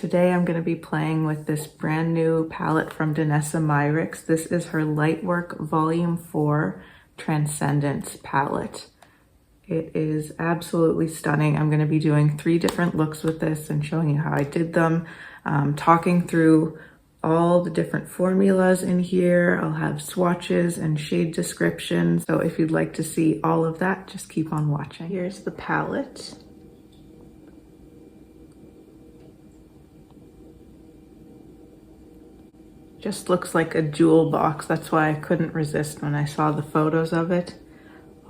Today I'm going to be playing with this brand new palette from Danessa Myricks. This is her Lightwork Volume 4 Transcendence Palette. It is absolutely stunning. I'm going to be doing 3 different looks with this and showing you how I did them, talking through all the different formulas in here. I'll have swatches and shade descriptions. So if you'd like to see all of that, just keep on watching. Here's the palette. Just looks like a jewel box. That's why I couldn't resist when I saw the photos of it.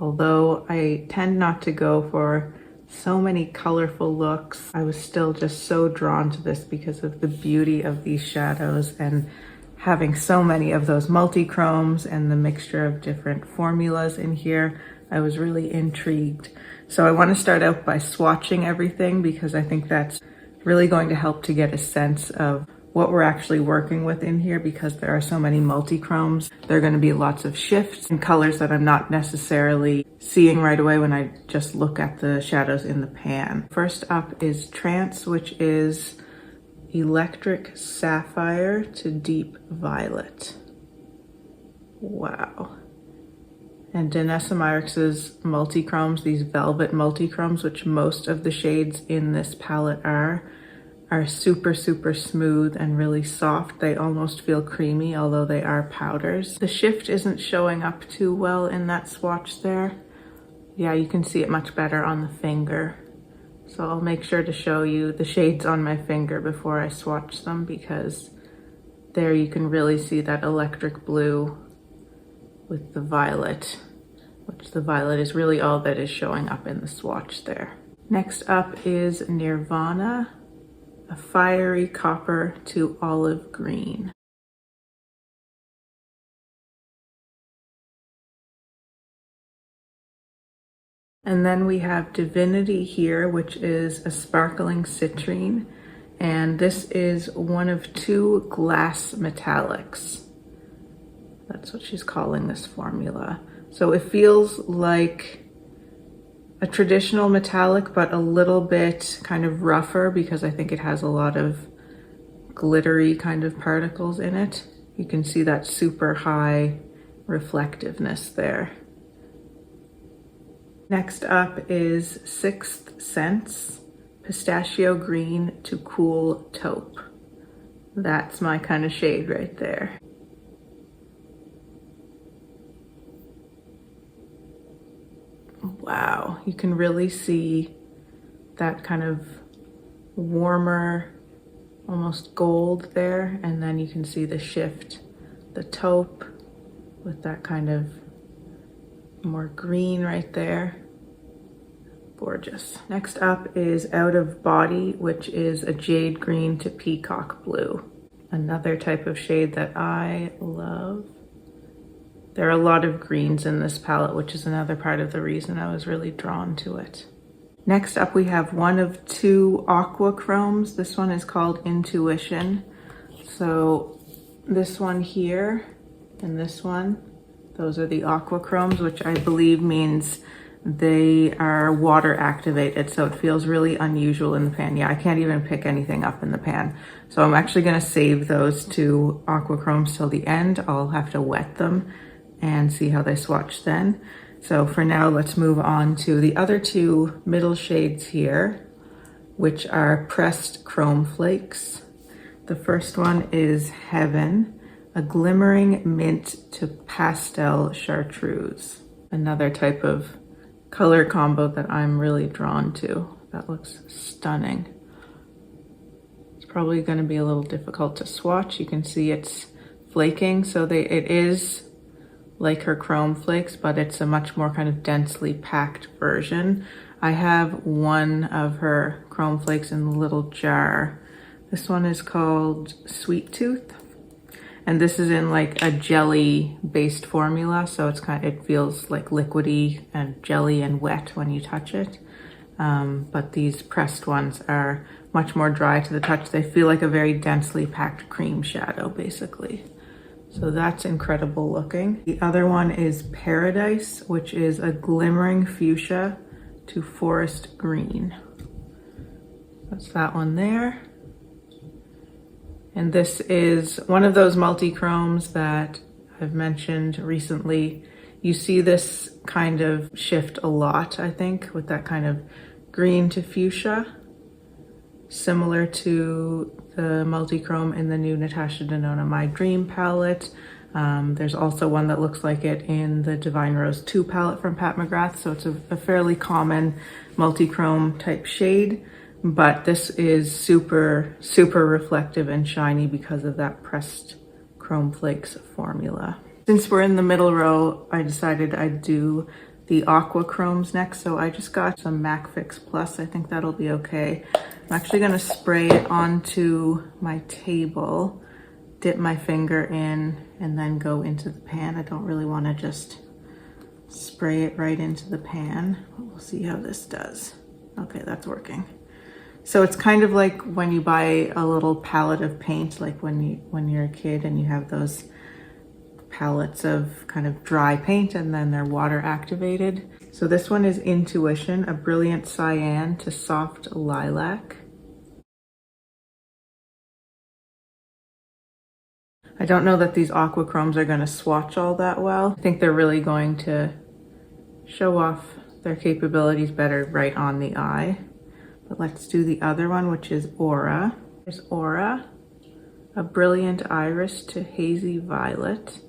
Although I tend not to go for so many colorful looks, I was still just so drawn to this because of the beauty of these shadows and having so many of those multi-chromes and the mixture of different formulas in here. I was really intrigued. So I want to start out by swatching everything because I think that's really going to help to get a sense of what we're actually working with in here, because there are so many multi-chromes. There are going to be lots of shifts and colors that I'm not necessarily seeing right away when I just look at the shadows in the pan. First up is Trance, which is Electric Sapphire to Deep Violet. Wow. And Danessa Myricks' multi-chromes, these velvet multi-chromes, which most of the shades in this palette are super smooth and really soft. They almost feel creamy, although they are powders. The shift isn't showing up too well in that swatch there. Yeah, you can see it much better on the finger. So I'll make sure to show you the shades on my finger before I swatch them, because there you can really see that electric blue with the violet, which the violet is really all that is showing up in the swatch there. Next up is Nirvana, a fiery copper to olive green. And then we have Divinity here, which is a sparkling citrine. And this is one of 2 glass metallics. That's what she's calling this formula. So it feels like a traditional metallic, but a little bit kind of rougher because I think it has a lot of glittery kind of particles in it. You can see that super high reflectiveness there. Next up is Sixth Sense, Pistachio Green to Cool Taupe. That's my kind of shade right there. Wow, you can really see that kind of warmer, almost gold there, and then you can see the shift, the taupe with that kind of more green right there. Gorgeous. Next up is Out of Body, which is a jade green to peacock blue. Another type of shade that I love. There are a lot of greens in this palette, which is another part of the reason I was really drawn to it. Next up, we have one of 2 aqua chromes. This one is called Intuition. So this one here and this one, those are the aqua chromes, which I believe means they are water activated. So it feels really unusual in the pan. Yeah, I can't even pick anything up in the pan. So I'm actually gonna save those 2 aqua chromes till the end. I'll have to wet them and see how they swatch then. So for now, let's move on to the other 2 middle shades here, which are Pressed Chrome Flakes. The first one is Heaven, a glimmering mint to pastel chartreuse. Another type of color combo that I'm really drawn to. That looks stunning. It's probably going to be a little difficult to swatch. You can see it's flaking, so it is like her chrome flakes, but it's a much more kind of densely packed version. I have one of her chrome flakes in a little jar. This one is called Sweet Tooth, and this is in like a jelly based formula, so it feels like liquidy and jelly and wet when you touch it. But these pressed ones are much more dry to the touch. They feel like a very densely packed cream shadow, basically. So that's incredible looking. The other one is Paradise, which is a glimmering fuchsia to forest green. That's that one there. And this is one of those multi-chromes that I've mentioned recently. You see this kind of shift a lot, I think, with that kind of green to fuchsia, similar to the multi-chrome in the new Natasha Denona My Dream palette. There's also one that looks like it in the Divine Rose 2 palette from Pat McGrath, so it's a fairly common multi-chrome type shade, but this is super, super reflective and shiny because of that pressed chrome flakes formula. Since we're in the middle row, I decided I'd do the aqua chromes next, so I just got some MAC Fix Plus. I think that'll be okay. I'm actually gonna spray it onto my table, dip my finger in, and then go into the pan. I don't really want to just spray it right into the pan. We'll see how this does. Okay, that's working. So it's kind of like when you buy a little palette of paint, like when you're a kid and you have those palettes of kind of dry paint and then they're water activated. So this one is Intuition, a brilliant cyan to soft lilac. I don't know that these aqua chromes are going to swatch all that well. I think they're really going to show off their capabilities better right on the eye. But let's do the other one, which is Aura. There's Aura, a brilliant iris to hazy violet.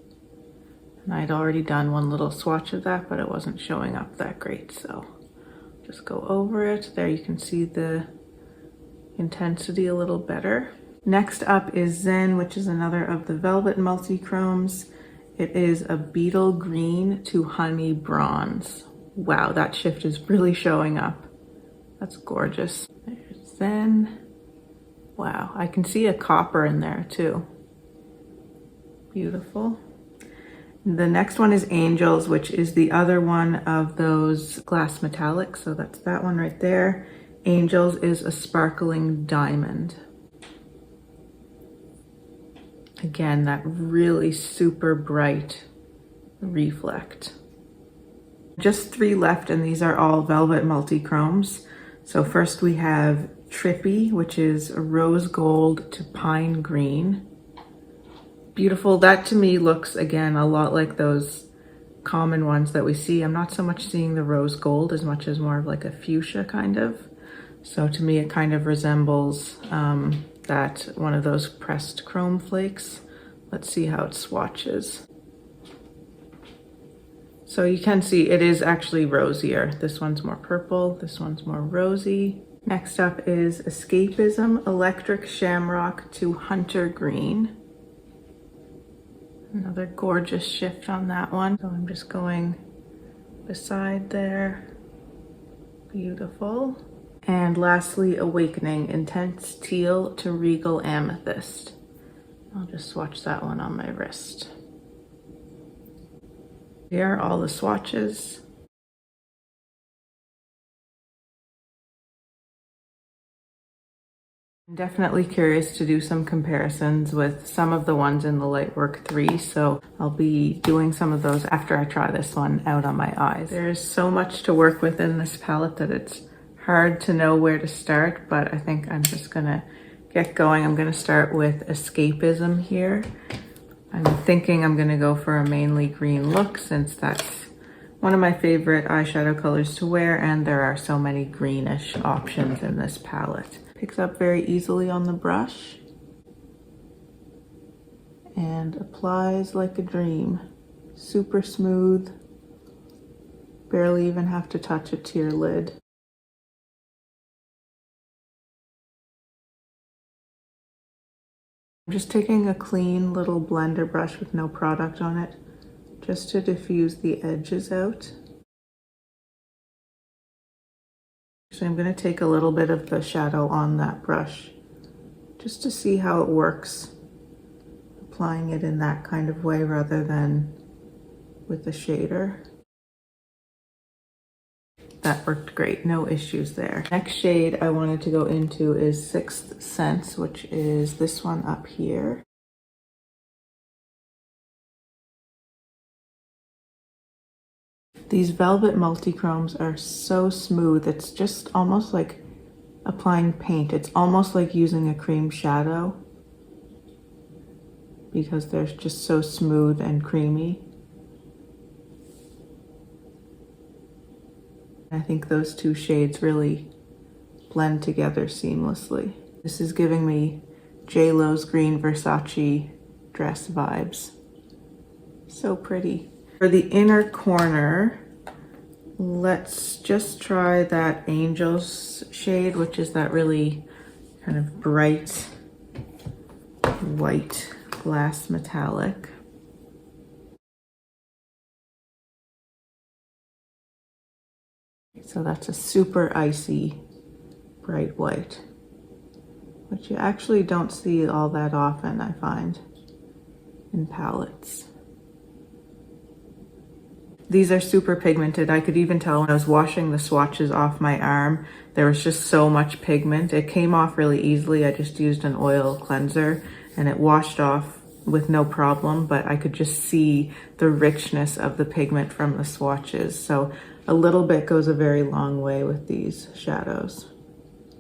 And I'd already done one little swatch of that, but it wasn't showing up that great. So just go over it. There you can see the intensity a little better. Next up is Zen, which is another of the Velvet multi-chromes. It is a beetle green to honey bronze. Wow, that shift is really showing up. That's gorgeous. There's Zen. Wow, I can see a copper in there too. Beautiful. The next one is Angels, which is the other one of those glass metallics. So that's that one right there. Angels is a sparkling diamond. Again, that really super bright reflect. Just 3 left, and these are all Velvet multi-chromes. So first we have Trippy, which is a rose gold to pine green. Beautiful. That to me looks, again, a lot like those common ones that we see. I'm not so much seeing the rose gold as much as more of like a fuchsia kind of. So to me, it kind of resembles that one of those pressed chrome flakes. Let's see how it swatches. So you can see it is actually rosier. This one's more purple, this one's more rosy. Next up is Escapism, Electric Shamrock to Hunter Green. Another gorgeous shift on that one. So I'm just going beside there. Beautiful. And lastly, Awakening, Intense Teal to Regal Amethyst. I'll just swatch that one on my wrist. Here are all the swatches. I'm definitely curious to do some comparisons with some of the ones in the Lightwork 3, so I'll be doing some of those after I try this one out on my eyes. There's so much to work with in this palette that it's hard to know where to start, but I think I'm just gonna get going. I'm gonna start with Escapism here. I'm thinking I'm gonna go for a mainly green look since that's one of my favorite eyeshadow colors to wear, and there are so many greenish options in this palette. Picks up very easily on the brush and applies like a dream. Super smooth, barely even have to touch it to your lid. I'm just taking a clean little blender brush with no product on it, just to diffuse the edges out. So I'm going to take a little bit of the shadow on that brush, just to see how it works, applying it in that kind of way rather than with the shader. That worked great, no issues there. Next shade I wanted to go into is Sixth Sense, which is this one up here. These Velvet multi-chromes are so smooth, it's just almost like applying paint. It's almost like using a cream shadow. because they're just so smooth and creamy. I think those two shades really blend together seamlessly. This is giving me J.Lo's green Versace dress vibes. So pretty. For the inner corner, let's just try that Angels shade, which is that really kind of bright white glass metallic. So that's a super icy bright white, which you actually don't see all that often, I find, in palettes. These are super pigmented. I could even tell when I was washing the swatches off my arm, there was just so much pigment. It came off really easily. I just used an oil cleanser and it washed off with no problem, but I could just see the richness of the pigment from the swatches. So a little bit goes a very long way with these shadows.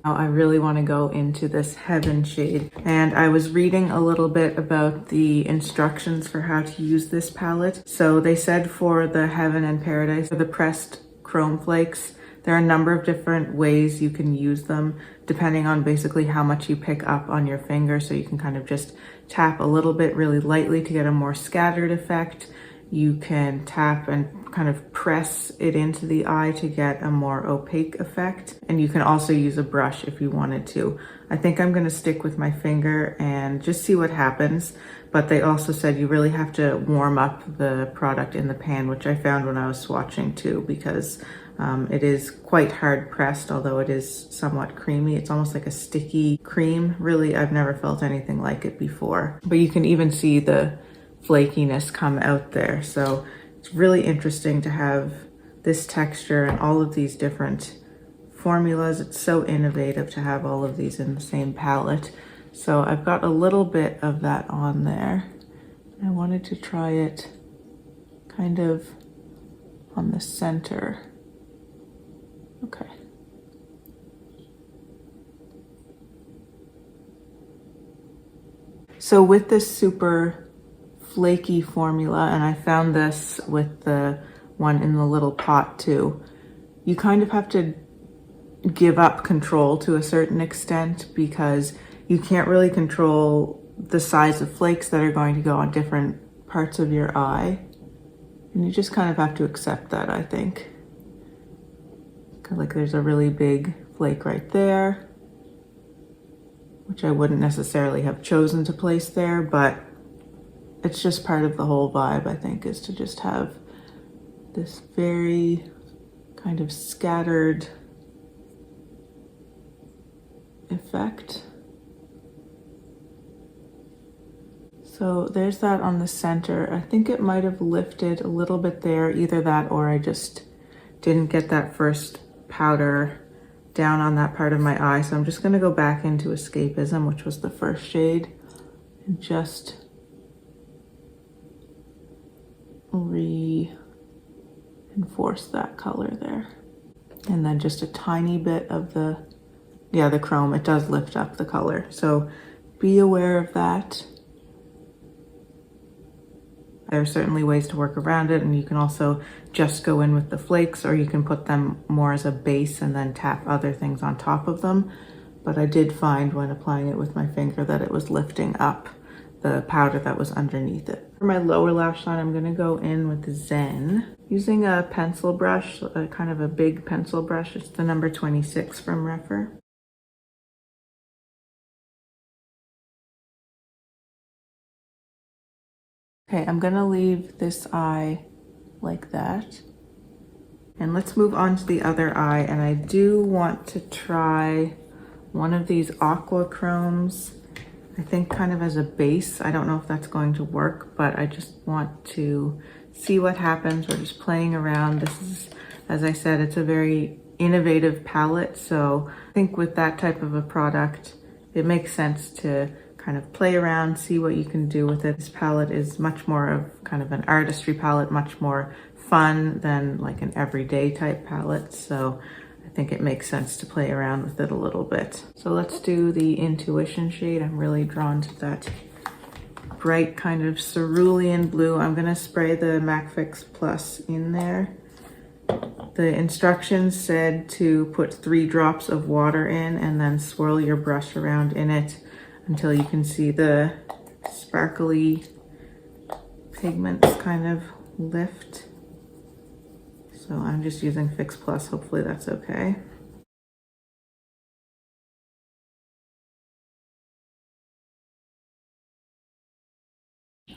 Now I really want to go into this Heaven shade, and I was reading a little bit about the instructions for how to use this palette. So they said for the Heaven and Paradise, for the pressed chrome flakes, there are a number of different ways you can use them depending on basically how much you pick up on your finger. So you can kind of just tap a little bit really lightly to get a more scattered effect. You can tap and kind of press it into the eye to get a more opaque effect. And you can also use a brush if you wanted to. I think I'm gonna stick with my finger and just see what happens. But they also said you really have to warm up the product in the pan, which I found when I was swatching too, because it is quite hard pressed, although it is somewhat creamy. It's almost like a sticky cream. Really, I've never felt anything like it before. But you can even see the flakiness come out there. So it's really interesting to have this texture and all of these different formulas. It's so innovative to have all of these in the same palette. So I've got a little bit of that on there. I wanted to try it kind of on the center. Okay. So with this super flaky formula, and I found this with the one in the little pot too, you kind of have to give up control to a certain extent because you can't really control the size of flakes that are going to go on different parts of your eye. And you just kind of have to accept that, I think. Like there's a really big flake right there, which I wouldn't necessarily have chosen to place there, but it's just part of the whole vibe, I think, is to just have this very kind of scattered effect. So there's that on the center. I think it might have lifted a little bit there, either that or I just didn't get that first powder down on that part of my eye. So I'm just gonna go back into Escapism, which was the first shade, and just reinforce that color there. And then just a tiny bit of the chrome. It does lift up the color. So be aware of that. There are certainly ways to work around it, and you can also just go in with the flakes, or you can put them more as a base and then tap other things on top of them. But I did find when applying it with my finger that it was lifting up the powder that was underneath it. For my lower lash line, I'm gonna go in with Zen using a pencil brush, kind of a big pencil brush. It's the number 26 from Refer. Okay, I'm gonna leave this eye like that. And let's move on to the other eye. And I do want to try one of these aqua chromes, I think kind of as a base. I don't know if that's going to work, but I just want to see what happens. We're just playing around. This is, as I said, it's a very innovative palette. So I think with that type of a product, it makes sense to kind of play around, see what you can do with it. This palette is much more of kind of an artistry palette, much more fun than like an everyday type palette. So I think it makes sense to play around with it a little bit. So let's do the Intuition shade. I'm really drawn to that bright kind of cerulean blue. I'm gonna spray the MAC Fix Plus in there. The instructions said to put 3 drops of water in and then swirl your brush around in it until you can see the sparkly pigments kind of lift. So I'm just using Fix Plus, hopefully that's okay.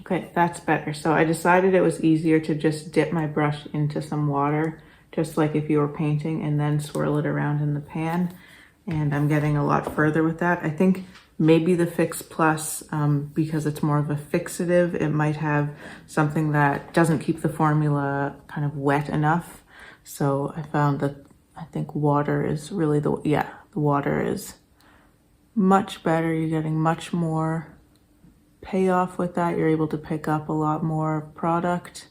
Okay, that's better. So I decided it was easier to just dip my brush into some water, just like if you were painting, and then swirl it around in the pan. And I'm getting a lot further with that. I think maybe the Fix Plus, because it's more of a fixative, it might have something that doesn't keep the formula kind of wet enough. So I found that I think water is really the water is much better. You're getting much more payoff with that. You're able to pick up a lot more product.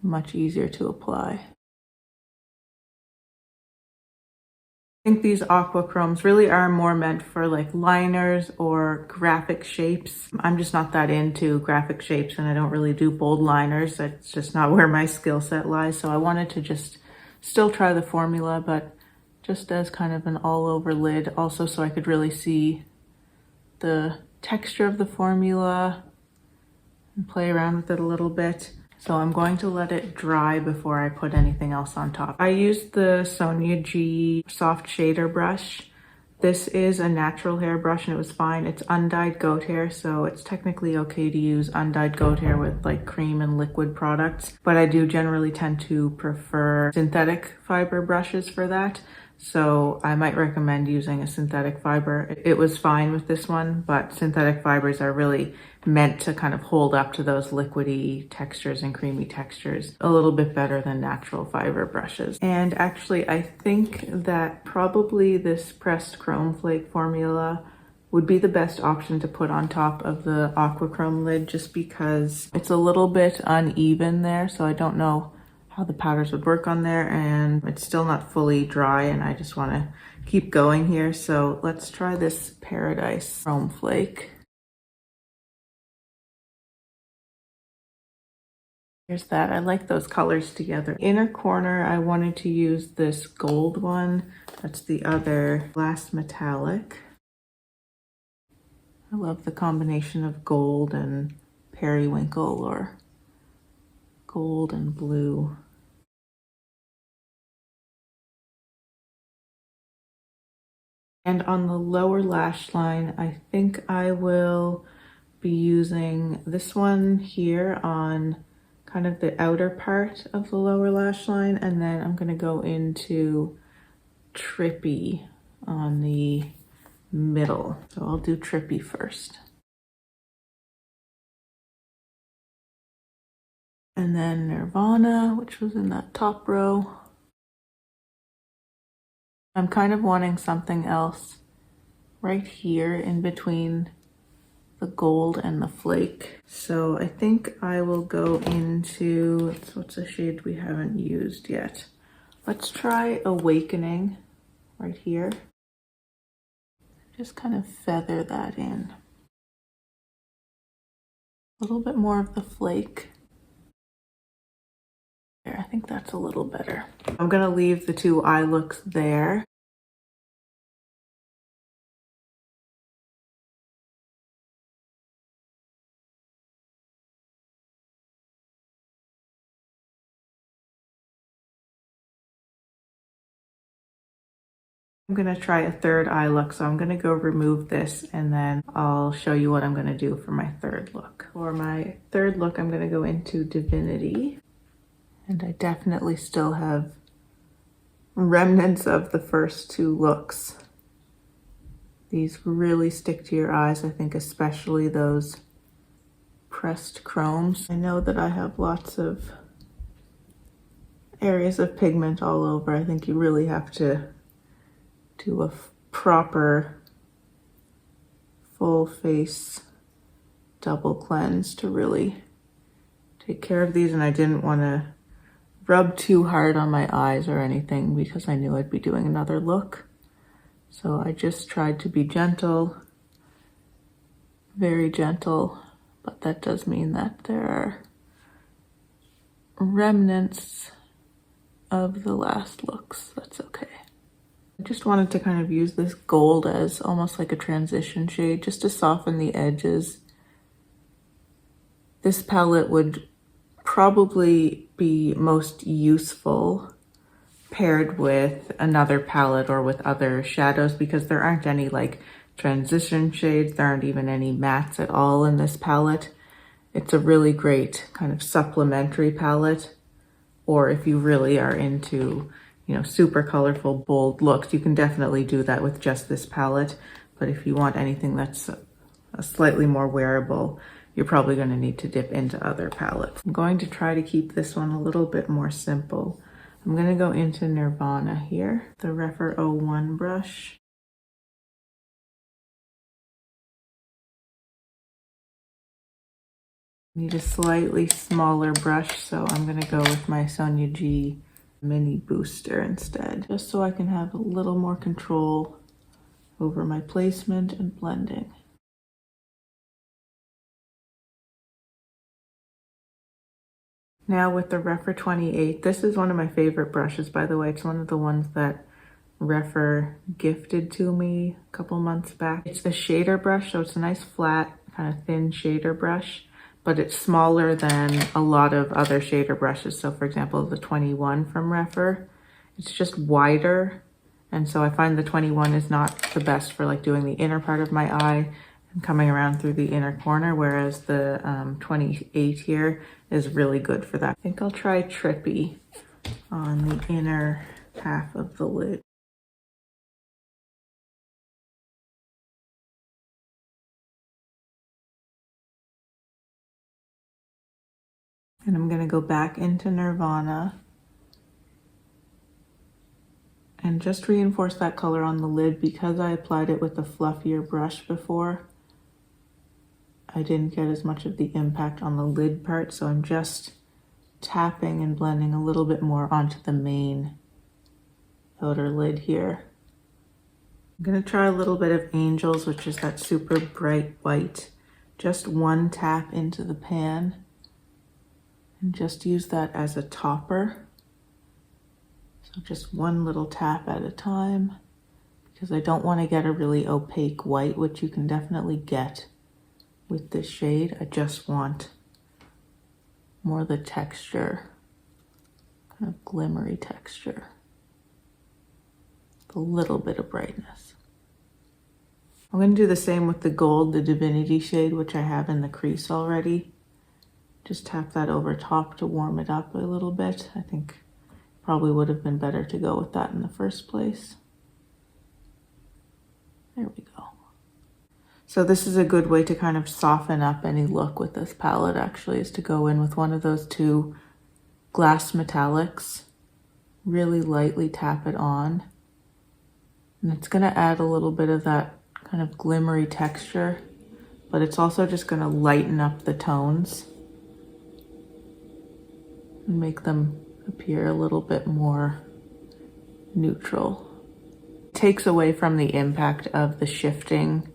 Much easier to apply. I think these aqua chromes really are more meant for like liners or graphic shapes. I'm just not that into graphic shapes, and I don't really do bold liners. That's just not where my skill set lies. So I wanted to just still try the formula, but just as kind of an all over lid, also so I could really see the texture of the formula and play around with it a little bit. So I'm going to let it dry before I put anything else on top. I used the Sonia G soft shader brush. This is a natural hair brush and it was fine. It's undyed goat hair, so it's technically okay to use undyed goat hair with like cream and liquid products. But I do generally tend to prefer synthetic fiber brushes for that. So I might recommend using a synthetic fiber. It was fine with this one, but synthetic fibers are really meant to kind of hold up to those liquidy textures and creamy textures a little bit better than natural fiber brushes. And actually, I think that probably this pressed chrome flake formula would be the best option to put on top of the aqua chrome lid, just because it's a little bit uneven there. So I don't know how the powders would work on there, and it's still not fully dry, and I just want to keep going here. So let's try this Paradise Chrome Flake. Here's that. I like those colors together. Inner corner, I wanted to use this gold one. That's the other Glass Metallic. I love the combination of gold and periwinkle, or gold and blue. And on the lower lash line, I think I will be using this one here on kind of the outer part of the lower lash line, and then I'm going to go into Trippy on the middle. So I'll do Trippy first. And then Nirvana, which was in that top row. I'm kind of wanting something else right here in between the gold and the flake. So I think I will go into, what's a shade we haven't used yet? Let's try Awakening right here. Just kind of feather that in. A little bit more of the flake. There, I think that's a little better. I'm gonna leave the 2 eye looks there. I'm gonna try a 3rd eye look, so I'm gonna go remove this and then I'll show you what I'm gonna do for my 3rd look. For my 3rd look, I'm gonna go into Divinity. And I definitely still have remnants of the first 2 looks. These really stick to your eyes, I think, especially those pressed chromes. I know that I have lots of areas of pigment all over. I think you really have to do a proper full face double cleanse to really take care of these, and I didn't want to rub too hard on my eyes or anything because I knew I'd be doing another look. So I just tried to be gentle very gentle, but that does mean that there are remnants of the last looks. That's okay. I just wanted to kind of use this gold as almost like a transition shade just to soften the edges. This palette would probably be most useful paired with another palette or with other shadows because there aren't any like transition shades. There aren't even any mattes at all in this palette. It's a really great kind of supplementary palette. Or if you really are into, you know, super colorful, bold looks, you can definitely do that with just this palette. But if you want anything that's a slightly more wearable, you're probably going to need to dip into other palettes. I'm going to try to keep this one a little bit more simple. I'm going to go into Nirvana here, the Rephr 01 brush. Need a slightly smaller brush, so I'm going to go with my Sonia G Mini Booster instead, just so I can have a little more control over my placement and blending. Now with the Rephr 28, this is one of my favorite brushes, by the way. It's one of the ones that Rephr gifted to me a couple months back. It's a shader brush, so it's a nice flat, kind of thin shader brush, but it's smaller than a lot of other shader brushes. So for example, the 21 from Rephr, it's just wider. And so I find the 21 is not the best for like doing the inner part of my eye and coming around through the inner corner, whereas the 28 here is really good for that. I think I'll try Trippy on the inner half of the lid. And I'm gonna go back into Nirvana and just reinforce that color on the lid. Because I applied it with a fluffier brush before, I didn't get as much of the impact on the lid part, so I'm just tapping and blending a little bit more onto the main outer lid here. I'm gonna try a little bit of Angels, which is that super bright white. Just one tap into the pan and just use that as a topper. So just one little tap at a time, because I don't want to get a really opaque white, which you can definitely get with this shade. I just want more of the texture, kind of glimmery texture, a little bit of brightness. I'm going to do the same with the gold, the Divinity shade, which I have in the crease already. Just tap that over top to warm it up a little bit. I think probably would have been better to go with that in the first place. There we go. So this is a good way to kind of soften up any look with this palette, actually, is to go in with one of those two glass metallics, really lightly tap it on. And it's gonna add a little bit of that kind of glimmery texture, but it's also just gonna lighten up the tones and make them appear a little bit more neutral. It takes away from the impact of the shifting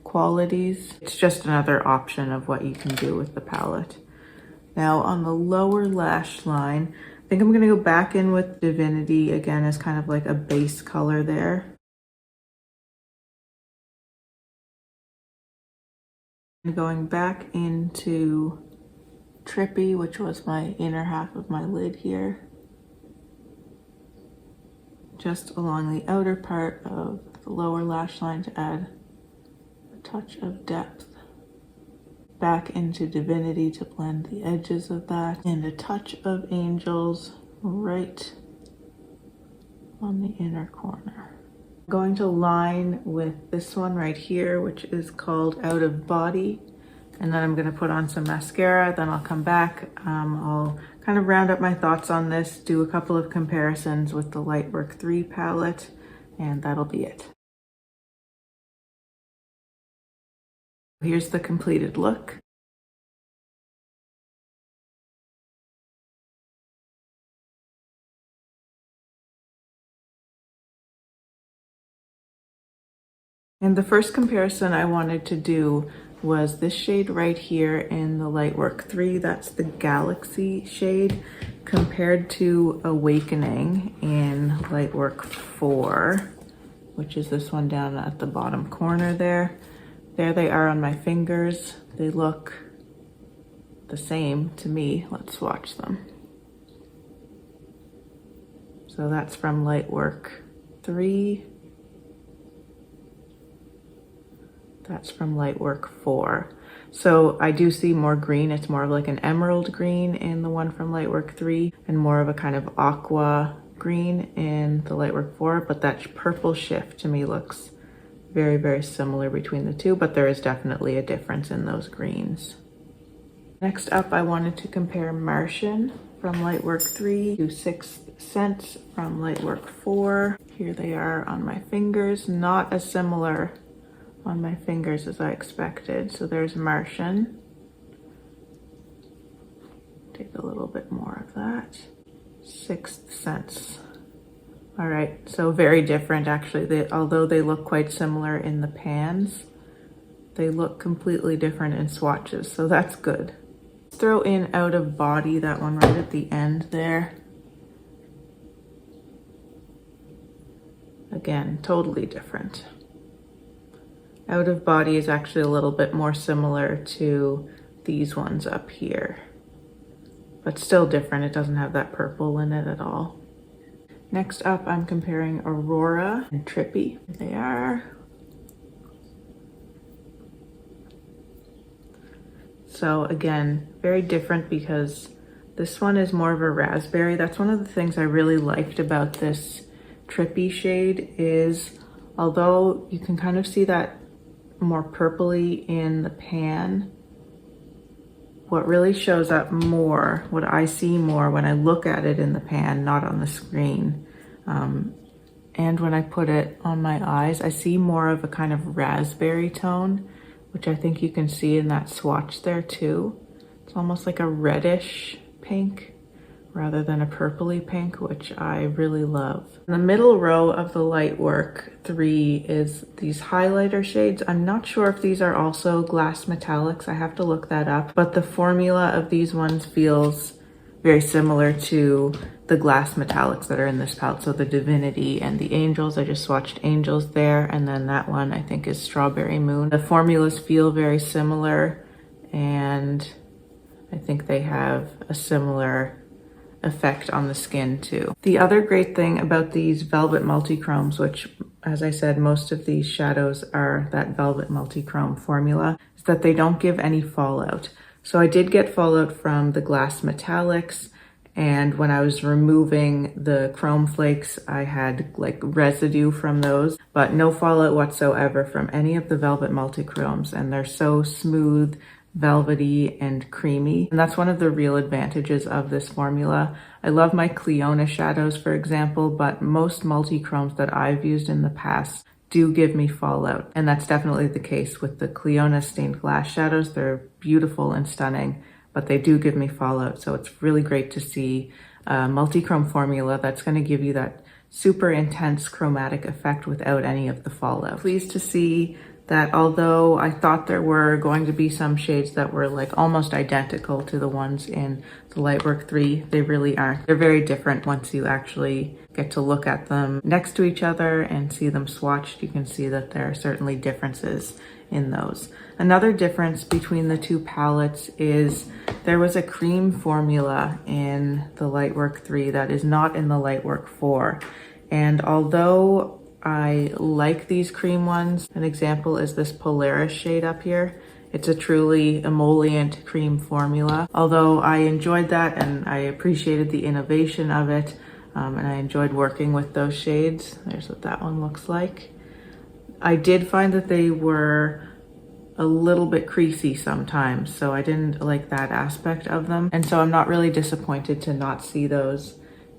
qualities. It's just another option of what you can do with the palette. Now on the lower lash line, I think I'm gonna go back in with Divinity again as kind of like a base color there. And going back into Trippy, which was my inner half of my lid here, just along the outer part of the lower lash line to add a touch of depth. Back into Divinity to blend the edges of that, and a touch of Angels right on the inner corner. I'm going to line with this one right here, which is called Out of Body. And then I'm gonna put on some mascara, then I'll come back. I'll kind of round up my thoughts on this, do a couple of comparisons with the Lightwork 3 palette, and that'll be it. Here's the completed look. And the first comparison I wanted to do was this shade right here in the Lightwork 3. That's the Galaxy shade, compared to Awakening in Lightwork 4, which is this one down at the bottom corner there. There they are on my fingers. They look the same to me. Let's swatch them. So that's from Lightwork 3. That's from Lightwork 4. So I do see more green. It's more of like an emerald green in the one from Lightwork 3 and more of a kind of aqua green in the Lightwork 4. But that purple shift to me looks very, very similar between the two, but there is definitely a difference in those greens. Next up, I wanted to compare Martian from Lightwork 3 to Sixth Sense from Lightwork 4. Here they are on my fingers, not as similar on my fingers as I expected. So there's Martian. Take a little bit more of that. Sixth Sense. All right, so very different actually. Although they look quite similar in the pans, they look completely different in swatches, so that's good. Throw in Out of Body, that one right at the end there. Again, totally different. Out of Body is actually a little bit more similar to these ones up here, but still different. It doesn't have that purple in it at all. Next up, I'm comparing Aurora and Trippy. Here they are. So again, very different because this one is more of a raspberry. That's one of the things I really liked about this Trippy shade is, although you can kind of see that more purpley in the pan, what really shows up more, what I see more when I look at it in the pan, not on the screen, and when I put it on my eyes, I see more of a kind of raspberry tone, which I think you can see in that swatch there too. It's almost like a reddish pink rather than a purpley pink, which I really love. In the middle row of the Lightwork 3 is these highlighter shades. I'm not sure if these are also glass metallics. I have to look that up, but the formula of these ones feels very similar to the glass metallics that are in this palette. So the Divinity and the Angels, I just swatched Angels there, and then that one I think is Strawberry Moon. The formulas feel very similar, and I think they have a similar effect on the skin too. The other great thing about these Velvet Multichromes, which as I said, most of these shadows are that Velvet Multichrome formula, is that they don't give any fallout. So I did get fallout from the glass metallics, and when I was removing the chrome flakes, I had like residue from those, but no fallout whatsoever from any of the Velvet Multichromes, and they're so smooth, velvety and creamy, and that's one of the real advantages of this formula. I love my Cliona shadows, for example, but most multichromes that I've used in the past do give me fallout, and that's definitely the case with the Cliona stained glass shadows. They're beautiful and stunning, but they do give me fallout, so it's really great to see a multichrome formula that's going to give you that super intense chromatic effect without any of the fallout. Pleased to see that although I thought there were going to be some shades that were like almost identical to the ones in the Lightwork 3, they really aren't. They're very different once you actually get to look at them next to each other and see them swatched. You can see that there are certainly differences in those. Another difference between the two palettes is there was a cream formula in the Lightwork 3 that is not in the Lightwork 4. And although I like these cream ones, an example is this Polaris shade up here. It's a truly emollient cream formula. Although I enjoyed that and I appreciated the innovation of it, and I enjoyed working with those shades. There's what that one looks like. I did find that they were a little bit creasy sometimes, so I didn't like that aspect of them. And so I'm not really disappointed to not see those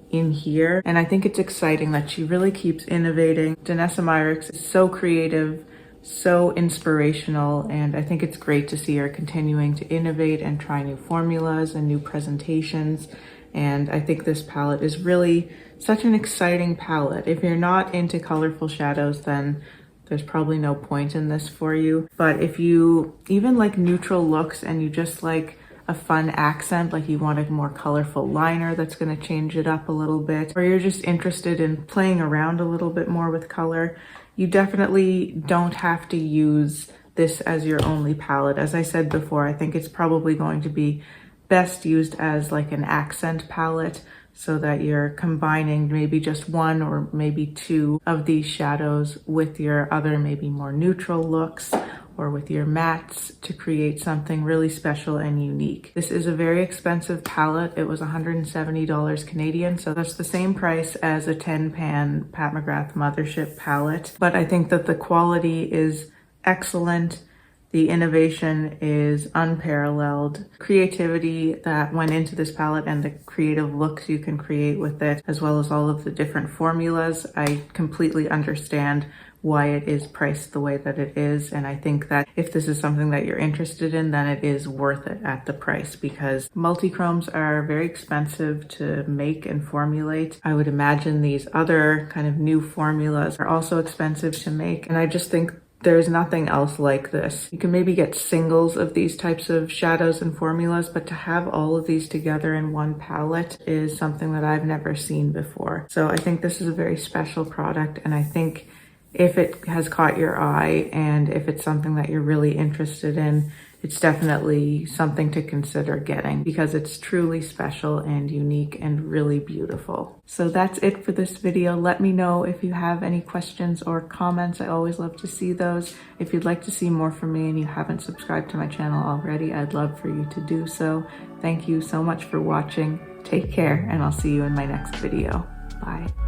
in here. And I think it's exciting that she really keeps innovating. Danessa Myricks is so creative, so inspirational, and I think it's great to see her continuing to innovate and try new formulas and new presentations. And I think this palette is really such an exciting palette. If you're not into colorful shadows, then there's probably no point in this for you. But if you even like neutral looks and you just like a fun accent, like you want a more colorful liner that's going to change it up a little bit, or you're just interested in playing around a little bit more with color, you definitely don't have to use this as your only palette. As I said before, I think it's probably going to be best used as like an accent palette, so that you're combining maybe just one or maybe two of these shadows with your other maybe more neutral looks or with your mattes to create something really special and unique. This is a very expensive palette. It was $170 Canadian, so that's the same price as a 10-pan Pat McGrath Mothership palette. But I think that the quality is excellent. The innovation is unparalleled. Creativity that went into this palette and the creative looks you can create with it, as well as all of the different formulas. I completely understand why it is priced the way that it is. And I think that if this is something that you're interested in, then it is worth it at the price, because multi-chromes are very expensive to make and formulate. I would imagine these other kind of new formulas are also expensive to make. And I just think there's nothing else like this. You can maybe get singles of these types of shadows and formulas, but to have all of these together in one palette is something that I've never seen before. So I think this is a very special product, and I think if it has caught your eye and if it's something that you're really interested in, it's definitely something to consider getting, because it's truly special and unique and really beautiful. So that's it for this video. Let me know if you have any questions or comments. I always love to see those. If you'd like to see more from me and you haven't subscribed to my channel already, I'd love for you to do so. Thank you so much for watching. Take care, and I'll see you in my next video. Bye.